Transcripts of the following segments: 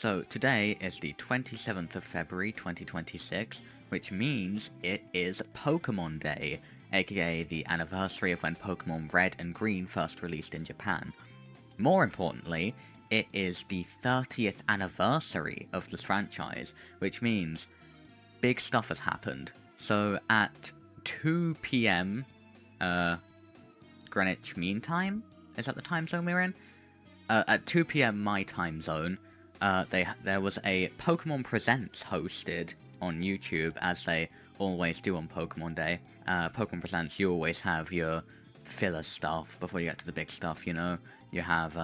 So today is the 27th of February 2026, which means it is Pokemon Day, aka the anniversary of when Pokemon Red and Green first released in Japan. More importantly, it is the 30th anniversary of this franchise, which means big stuff has happened. So at 2 p.m. Greenwich Mean Time? Is that the time zone we're in? At 2 p.m. my time zone, there was a Pokemon Presents hosted on YouTube, as they always do on Pokemon Day. Pokemon Presents, you always have your filler stuff before you get to the big stuff, you know? You have,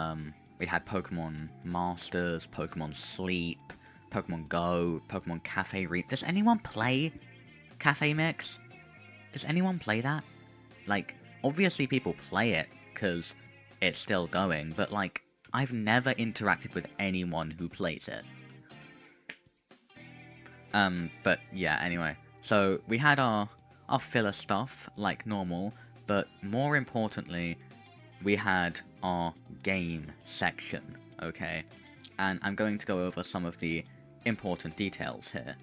we had Pokemon Masters, Pokemon Sleep, Pokemon Go, Pokemon Cafe Reap. Does anyone play Cafe Mix? Does anyone play that? Like, obviously people play it, because it's still going, but like, I've never interacted with anyone who plays it. But yeah, anyway. So, we had our filler stuff, like normal, but more importantly, we had our game section, okay? And I'm going to go over some of the important details here.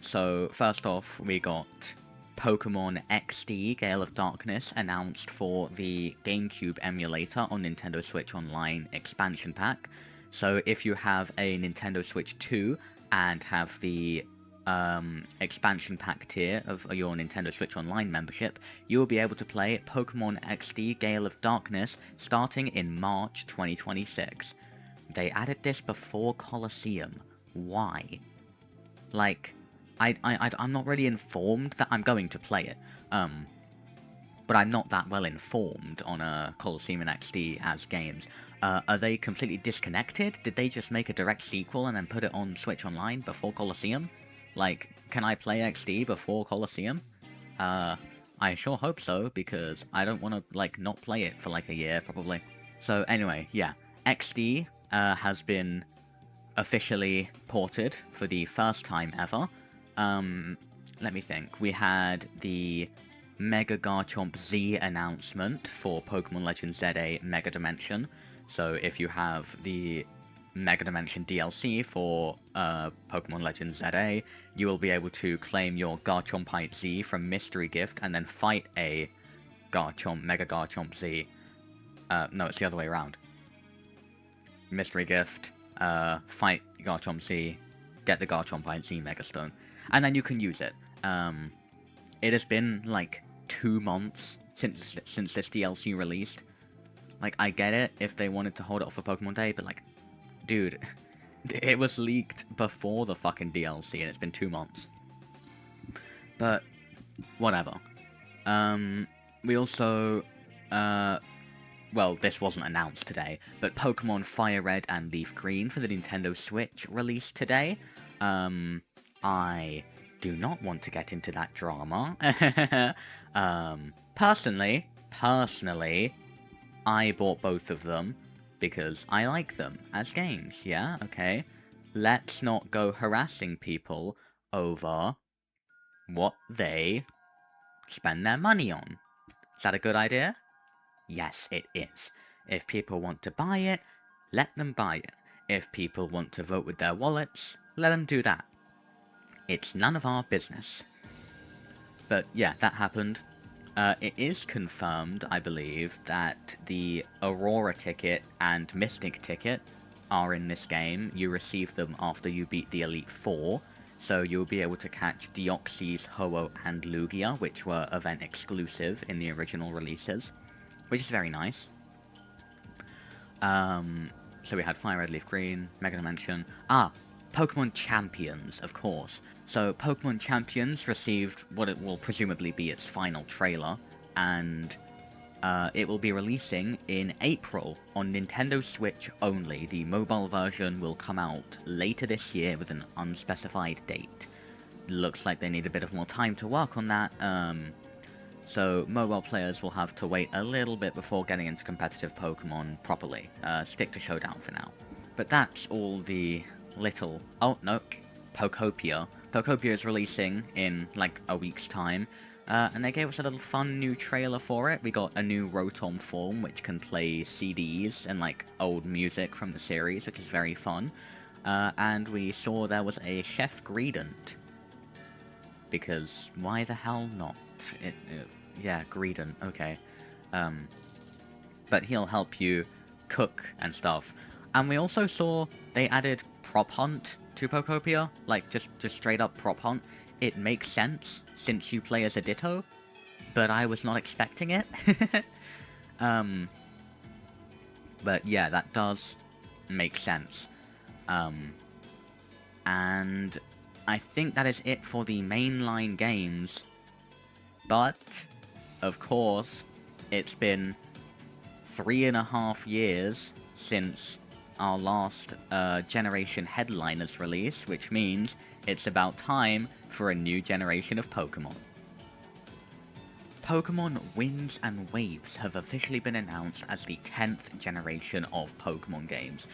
So, first off, we got Pokemon XD Gale of Darkness announced for the GameCube emulator on Nintendo Switch Online expansion pack. So if you have a Nintendo Switch 2 and have the expansion pack tier of your Nintendo Switch Online membership, you will be able to play Pokemon XD Gale of Darkness starting in March 2026. They added this before Colosseum. Why? Like, I'm not really informed that I'm going to play it, but I'm not that well informed on Colosseum and XD as games. Are they completely disconnected? Did they just make a direct sequel and then put it on Switch Online before Colosseum? Like, can I play XD before Colosseum? I sure hope so, because I don't want to, like, not play it for, like, a year, probably. So, anyway, yeah. XD has been officially ported for the first time ever. Let me think. We had the Mega Garchomp Z announcement for Pokemon Legends ZA Mega Dimension. So if you have the Mega Dimension DLC for Pokemon Legends ZA, you will be able to claim your Garchompite Z from Mystery Gift and then fight a Mega Garchomp Z. No, it's the other way around. Mystery Gift, fight Garchomp Z, get the Garchompite Z Mega Stone. And then you can use it. It has been, like, 2 months since this DLC released. Like, I get it if they wanted to hold it off for Pokemon Day, but, like, dude, it was leaked before the fucking DLC, and it's been 2 months. But, whatever. We also, well, this wasn't announced today, but Pokemon Fire Red and Leaf Green for the Nintendo Switch released today. I do not want to get into that drama. Personally, I bought both of them because I like them as games, yeah? Okay? Let's not go harassing people over what they spend their money on. Is that a good idea? Yes, it is. If people want to buy it, let them buy it. If people want to vote with their wallets, let them do that. It's none of our business. But yeah, that happened. It is confirmed, I believe, that the Aurora ticket and Mystic ticket are in this game. You receive them after you beat the Elite Four, so you'll be able to catch Deoxys, Ho-Oh, and Lugia, which were event exclusive in the original releases, which is very nice. So we had Fire Red, Leaf Green, Mega Dimension. Pokemon Champions, of course. So, Pokemon Champions received what it will presumably be its final trailer, and it will be releasing in April on Nintendo Switch only. The mobile version will come out later this year with an unspecified date. Looks like they need a bit of more time to work on that, so mobile players will have to wait a little bit before getting into competitive Pokemon properly. Stick to Showdown for now. But that's all the little... Oh, no. Pokopia. Pokopia is releasing in, like, a week's time, and they gave us a little fun new trailer for it. We got a new Rotom form, which can play CDs and, like, old music from the series, which is very fun. and we saw there was a Chef Greedent. Because why the hell not? Yeah, Greedent, okay. But he'll help you cook and stuff. And we also saw they added Prop Hunt to Pokopia, like just straight up Prop Hunt. It makes sense since you play as a Ditto, but I was not expecting it. But yeah, that does make sense. And I think that is it for the mainline games. But, of course, it's been 3.5 years since our last generation headliners release, which means it's about time for a new generation of Pokemon. Pokemon Winds and Waves have officially been announced as the 10th generation of Pokemon games,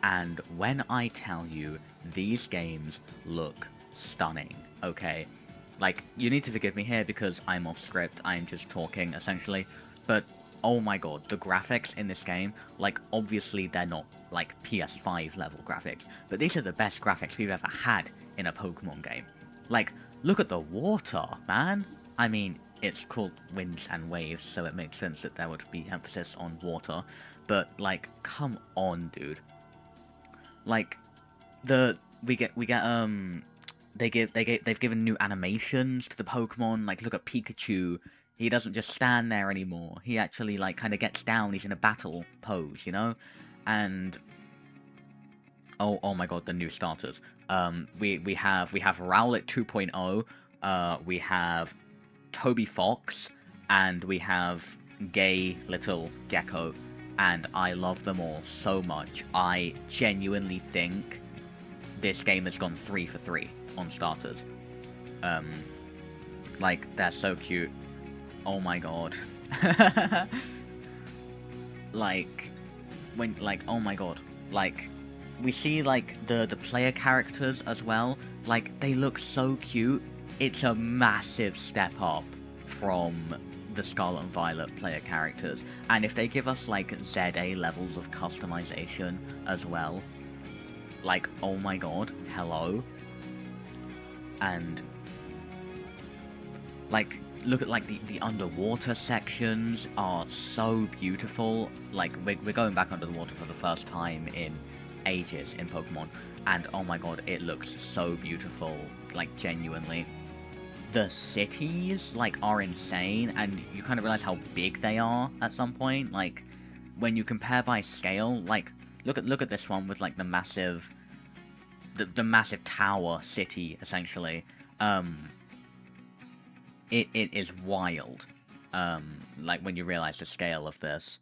and when I tell you, these games look stunning, okay? Like, you need to forgive me here because I'm off script, I'm just talking, essentially, but oh my god, the graphics in this game, like, obviously they're not, like, PS5 level graphics, but these are the best graphics we've ever had in a Pokemon game. Like, look at the water, man! I mean, it's called Winds and Waves, so it makes sense that there would be emphasis on water, but, like, come on, dude. Like, they've given new animations to the Pokemon. Like, look at Pikachu. He doesn't just stand there anymore. He actually, like, kind of gets down. He's in a battle pose, you know? And oh my god, the new starters. We have Rowlet 2.0. We have Toby Fox, and we have Gay Little Gecko. And I love them all so much. I genuinely think this game has gone 3 for 3 on starters. Like, they're so cute. Oh my god. Like, oh my god. Like, we see, like, the player characters as well. Like, they look so cute. It's a massive step up from the Scarlet and Violet player characters. And if they give us, like, ZA levels of customization as well, like, oh my god, hello. And, like, look at, like, the underwater sections are so beautiful. Like, we're going back under the water for the first time in ages in Pokemon, and oh my god, it looks so beautiful, like, genuinely. The cities, like, are insane, and you kind of realize how big they are at some point. Like, when you compare by scale, like, look at this one with, like, the massive tower city, essentially. It is wild, like, when you realize the scale of this,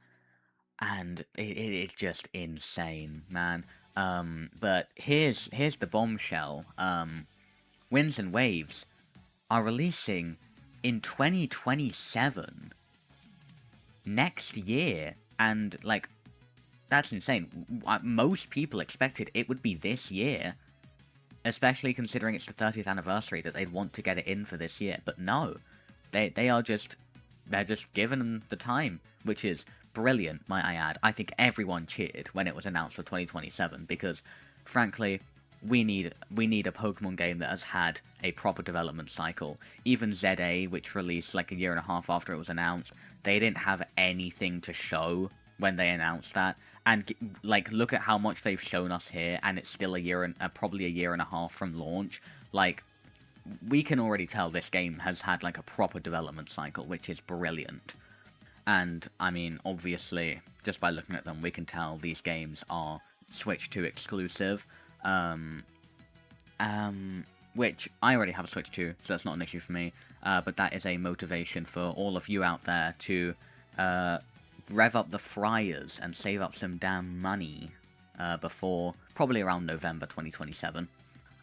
and it's just insane, man. But here's the bombshell. Winds and Waves are releasing in 2027, next year, and, like, that's insane. Most people expected it would be this year, especially considering it's the 30th anniversary, that they'd want to get it in for this year, but no. They're just giving them the time, which is brilliant, might I add. I think everyone cheered when it was announced for 2027, because, frankly, we need a Pokemon game that has had a proper development cycle. Even ZA, which released like a year and a half after it was announced, they didn't have anything to show when they announced that. And, like, look at how much they've shown us here, and it's still probably a year and a half from launch. Like, we can already tell this game has had, like, a proper development cycle, which is brilliant. And, I mean, obviously, just by looking at them, we can tell these games are Switch 2 exclusive. Which I already have a Switch 2, so that's not an issue for me. But that is a motivation for all of you out there to rev up the fryers and save up some damn money before probably around November 2027.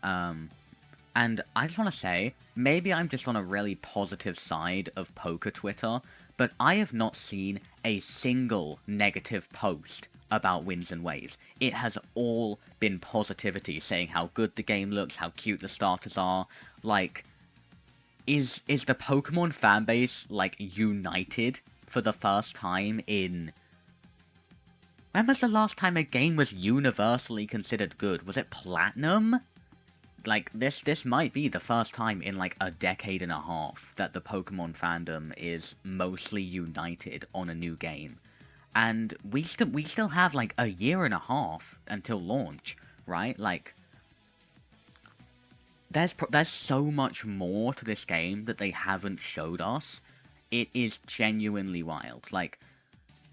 And I just want to say, maybe I'm just on a really positive side of poker Twitter, but I have not seen a single negative post about Winds and Waves. It has all been positivity, saying how good the game looks, how cute the starters are. Like, is the Pokemon fanbase, like, united for the first time in... When was the last time a game was universally considered good? Was it Platinum? Like, this might be the first time in, like, a decade and a half that the Pokemon fandom is mostly united on a new game. And we still have, like, a year and a half until launch, right? Like, there's so much more to this game that they haven't showed us. It is genuinely wild. Like,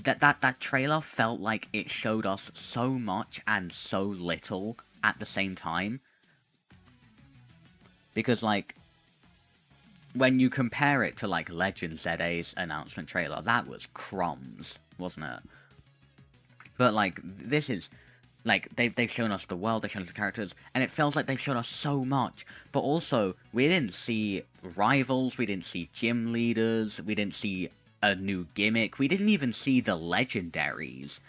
that trailer felt like it showed us so much and so little at the same time. Because, like, when you compare it to, like, Legend ZA's announcement trailer, that was crumbs, wasn't it? But, like, this is, like, they've shown us the world, they've shown us the characters, and it feels like they've shown us so much. But also, we didn't see rivals, we didn't see gym leaders, we didn't see a new gimmick, we didn't even see the legendaries.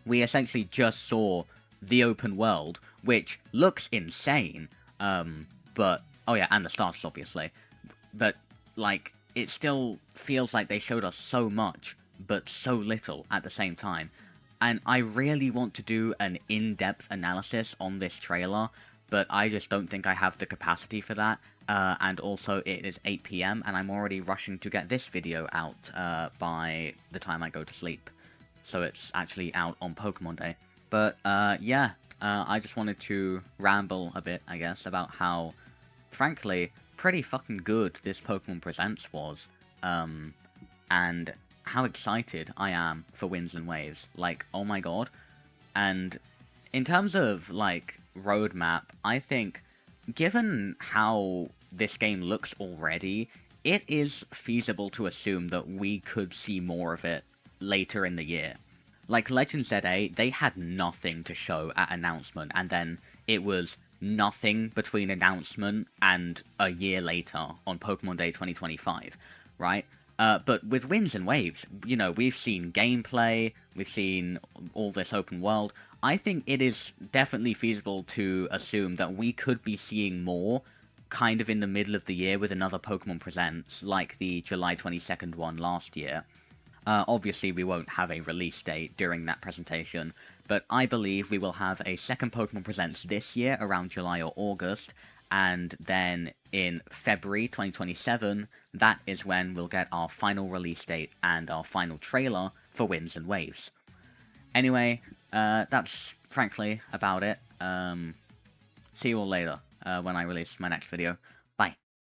We essentially just saw the open world, which looks insane, but, oh yeah, and the starters, obviously, but, like, it still feels like they showed us so much, but so little at the same time, and I really want to do an in-depth analysis on this trailer, but I just don't think I have the capacity for that, and also it is 8 PM, and I'm already rushing to get this video out, by the time I go to sleep, so it's actually out on Pokemon Day. But, yeah, I just wanted to ramble a bit, I guess, about how, frankly, pretty fucking good this Pokemon Presents was, and how excited I am for Winds and Waves. Like, oh my god. And in terms of, like, roadmap, I think, given how this game looks already, it is feasible to assume that we could see more of it later in the year. Like, Legend ZA, they had nothing to show at announcement, and then it was nothing between announcement and a year later on Pokemon Day 2025, right? But with Winds and Waves, you know, we've seen gameplay, we've seen all this open world. I think it is definitely feasible to assume that we could be seeing more kind of in the middle of the year with another Pokemon Presents, like the July 22nd one last year. Obviously, we won't have a release date during that presentation, but I believe we will have a second Pokemon Presents this year, around July or August, and then in February 2027, that is when we'll get our final release date and our final trailer for Winds and Waves. Anyway, that's frankly about it. See you all later, when I release my next video.